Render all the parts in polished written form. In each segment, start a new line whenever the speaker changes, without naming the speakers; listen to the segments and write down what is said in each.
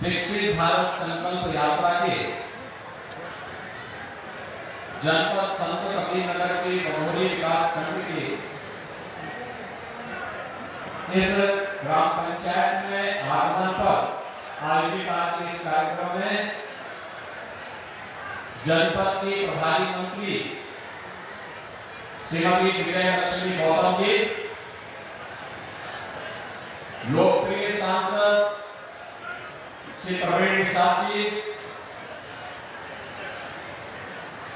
विकसित भारत संकल्प यात्रा के जनपद संत कबीरनगर के बघोरी विकास खंड के इस ग्राम पंचायत में आगमन पर आयोजित आज के इस कार्यक्रम में जनपद के प्रभारी मंत्री श्रीमती विजयलक्ष्मी गौतम जी, लोकप्रिय सांसद श्री प्रवीण निषाद जी,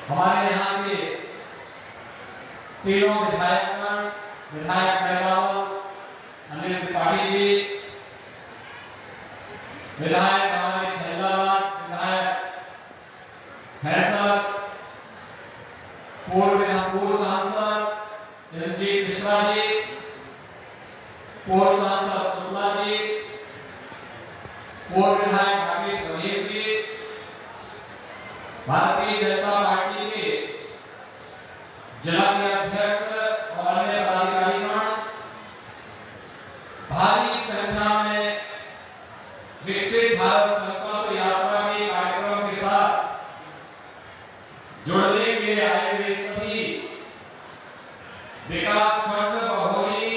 हमारे यहाँ के तीनों विधायकगण, विधायक महिलाओं, अनिल त्रिपाठी जी, विधायक हमारे खैलावत, विधायक हैसर, पूर्व सांसद रंजीत मिश्रा जी, पूर्व सांसद शुक्ला जी, पूर्व विधायक राकेश रहीम जी, भारतीय जनता पार्टी के जिला के अध्यक्ष और अन्य पदाधिकारीगण, भारी संख्या में विकसित भारत संकल्प यात्रा के कार्यक्रम के साथ जुड़ने के लिए आए हुए सभी विकास खंड बघोरी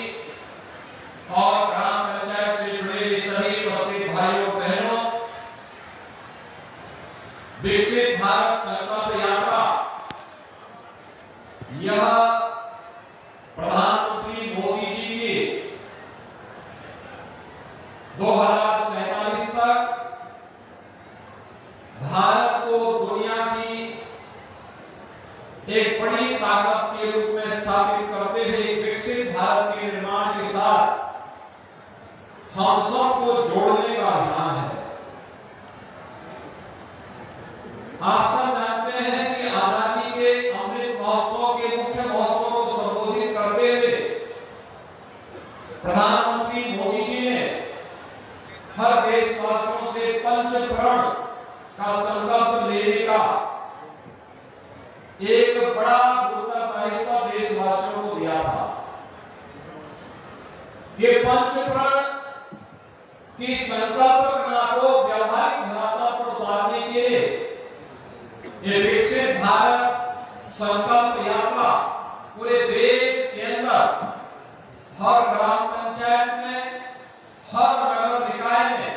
और ग्राम पंचायत से जुड़े सभी उपस्थित भाइयों बहनों, विकसित भारत संकल्प यात्रा यह प्रधानमंत्री मोदी जी की 2047 तक भारत को दुनिया की एक बड़ी ताकत के रूप में स्थापित करते हुए विकसित भारत के निर्माण के साथ हम सबको जोड़ने का अभियान है। आप सब जानते हैं कि आजादी के अमृत महोत्सव के मुख्य महोत्सव को संबोधित करते हुए प्रधानमंत्री मोदी जी ने हर देशवासियों से पंचप्रण का संकल्प लेने का एक बड़ा उत्तरदायित्व देशवासियों को दिया था। ये पंचप्रण की संकल्पना को व्यवहारिक धरातल पर उतारने के लिए ये विकसित भारत संकल्प यात्रा पूरे देश के अंदर हर ग्राम पंचायत में, हर नगर निकाय में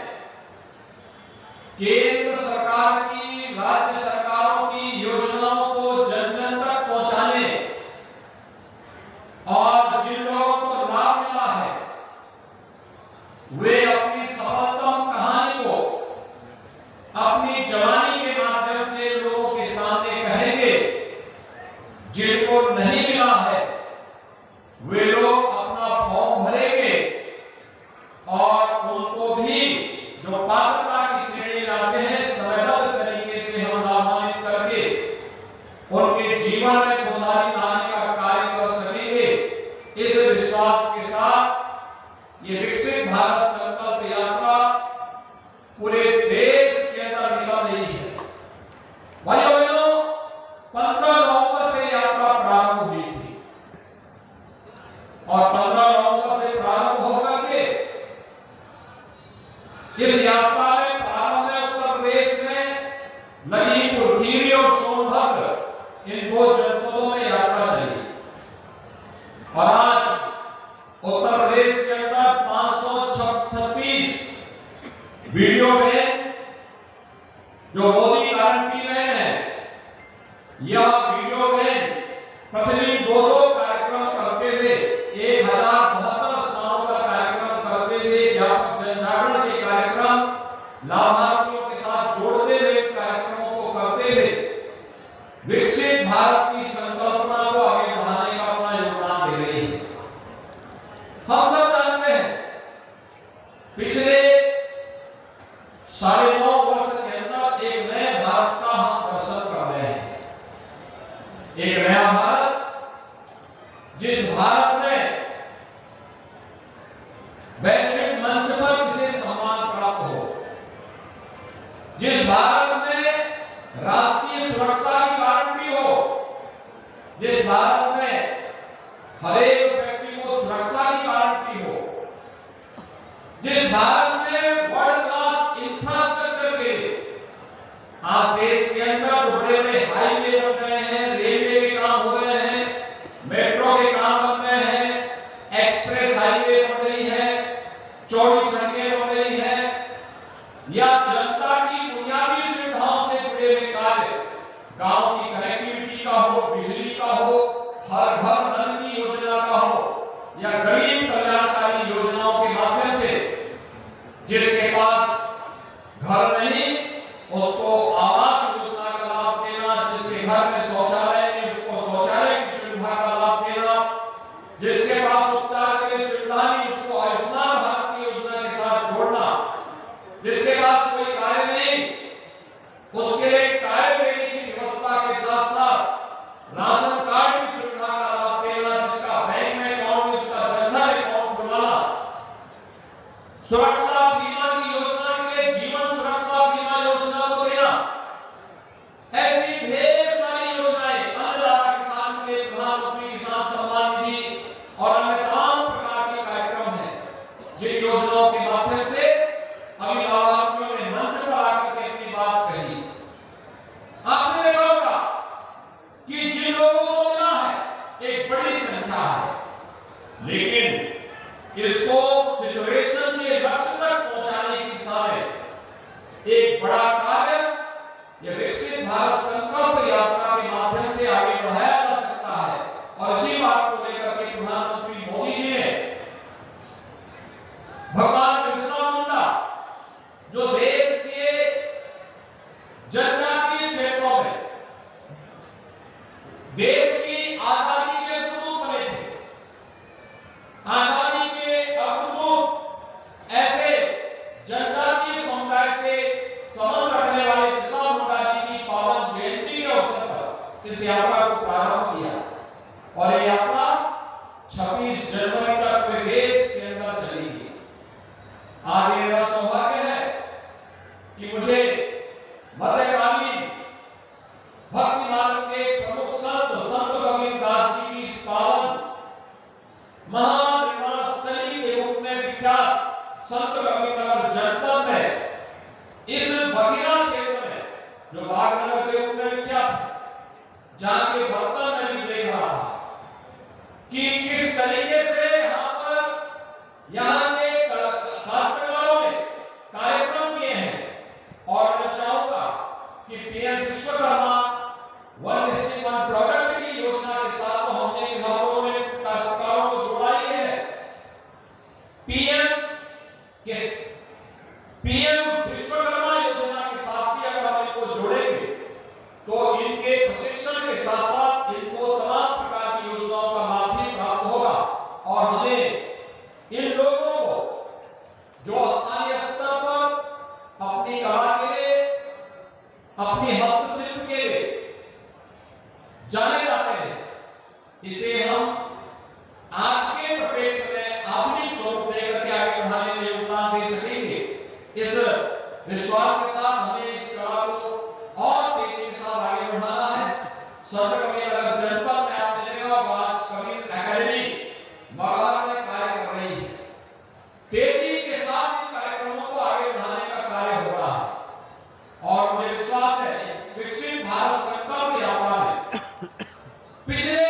केंद्र सरकार की, राज्य सरकारों की योजनाओं को जन जन तक पहुंचाने और जिन लोगों को लाभ मिला है वे अपनी सफलतम कहानी को अपनी जवानी के माध्यम से लोगों के सामने कहेंगे। जिनको नहीं मिला है वे लोग अपना फॉर्म भरेंगे और उनको भी जो पात्रता की श्रेणी लाते हैं समयबद्ध तरीके से हम लाभान्वित करके उनके जीवन में खुशहाली लाने का कार्य कर सकेंगे। इस विश्वास के साथ ये विकसित भारत संकल्प यात्रा पूरे देश के अंदर निकल रही है। भाइयों बहनों, 15 नवंबर से यात्रा प्रारंभ हुई थी और 15 नवंबर से प्रारंभ होकर के इस यात्रा में प्रारंभ में उत्तर प्रदेश में लखीमपुर खीरी और सोनभद्र इन दो जनपदों में यात्रा चली और आज उत्तर प्रदेश के अंदर 536 वीडियो में जो मोदी गारंटी में है, यह वीडियो में प्रतिदिन 2-2 कार्यक्रम करते हुए 1072 स्थानों पर कार्यक्रम करते हुए व्यापक जनजागरण के कार्यक्रम, लाभार्थियों के साथ जोड़ते हुए कार्यक्रमों को करते हुए विकसित भारत की संकल्पना को आगे बढ़ाने का अपना योगदान दे रही है। हम सब जानते हैं पिछले 9.5 वर्ष के अंदर एक नए भारत का हम दर्शन कर रहे हैं। एक नया भारत जिस भारत में वैश्विक मंच पर किसे सम्मान प्राप्त हो, जिस भारत में राष्ट्रीय सुरक्षा की गारंटी हो, जिस भारत में हर एक व्यक्ति को सुरक्षा की गारंटी हो, जिस भारत में वर्ल्ड क्लास इंफ्रास्ट्रक्चर आज देश के अंदर बड़े बड़े हाईवे बन रहे हैं, रेलवे के काम हो रहे हैं, मेट्रो के काम बन रहे हैं, एक्सप्रेस हाईवे बन रही है, चौड़ी सड़कें बन रही है, या जनता की बुनियादी सुविधाओं से जुड़े हुए कार्य, गांव की कनेक्टिविटी का हो, बिजली का हो, हर घर नल की योजना का हो, या गरीब कल्याणकारी योजनाओं के माध्यम से जिसके पास घर नहीं उसको आवास योजना का लाभ देना, जिसके घर में शौचालय नहीं उसको शौचालय की सुविधा का लाभ देना, जिसके पास उपचार के लिए सुविधा नहीं उसको आयुष्मान भारत की योजना के साथ जोड़ना, जिसके पास कोई कार्य नहीं उसके लिए कार्य देने की व्यवस्था के साथ साथ राशन कार्ड की सुविधा का लाभ देना, जिसका बैंक में अकाउंट उसका जनधन अकाउंट बनाना, सुरक्षा बीमा की योजना के लिए जीवन सुरक्षा बीमा योजना को देना, ऐसी ढेर सारी योजनाएं, अन्नदाता किसान के लिए प्रधानमंत्री किसान सम्मान निधि और अन्य तमाम प्रकार के कार्यक्रम हैं, जिन योजनाओं के माध्यम से अभी लाभार्थियों ने मंच पर आकर के अपनी बात कही। आपने देखा होगा कि जिन लोगों को मिला है एक बड़ी संख्या है, लेकिन इसको सिचुएशन के लक्ष्य तक पहुंचाने की दिशा में एक बड़ा कार्य ये विकसित भारत संकल्प यात्रा के माध्यम से आगे बढ़ाया जा सकता है। और इसी बात को लेकर के प्रधानमंत्री मोदी जी ने भगवान बिरसा मुंडा जो देश के जनजातीय क्षेत्रों में देश की आजादी के दूत बने थे, आजादी के अद्भुत ऐसे जनजातीय समुदाय से संबंध रखने वाले बिरसा मुंडा जी की पावन जयंती के अवसर पर इस यात्रा को प्रारंभ किया और ये यात्रा 26 जनवरी तक पूरे देश के अंदर चलेगी। आज ये मेरा सौभाग्य है कि मुझे मध्यकालीन भक्ति मार्ग के प्रमुख संत कबीरदास जी की इस पावन महानिर्वाण स्थली के रूप में विख्यात संत कबीरनगर जनपद में इस बगिरा क्षेत्र में जो बागनगर के रूप में विख्यात है, जहां के बर्तन में भी देख रहा था कि किस तरीके से यहाँ के काश्तकारों ने कार्यक्रम किए हैं। और मैं चाहूंगा कि पीएम विश्वकर्मा वन प्रोडक्ट की योजना के साथ तो हमने घरों में काश्तकारों को जोड़ा ही है। पीएम विश्वकर्मा योजना के साथ भी अगर हम इनको जोड़ेंगे तो इनके प्रशिक्षण के साथ साथ इनको तमाम प्रकार की योजनाओं का लाभ भी प्राप्त होगा और हमें इन लोगों को जो स्थानीय स्तर पर अपनी कला के लिए, अपनी हस्तशिल्प के लिए जाने जाते हैं, इसे हम आज के परिवेश में आधुनिक स्वरूप देकर के आगे बढ़ाने में योगदान दे सकेंगे। इस विश्वास के साथ हमें इस कला को और तेजी के साथ आगे बढ़ाना है। संत कबीरनगर जनपद में आपने देखा आज कबीर एकेडमी मगहर में कार्य कर रही है। तेजी के साथ इन कार्यक्रमों को आगे बढ़ाने का कार्य हो रहा है और मुझे विश्वास है विकसित भारत संकल्प यात्रा में पिछले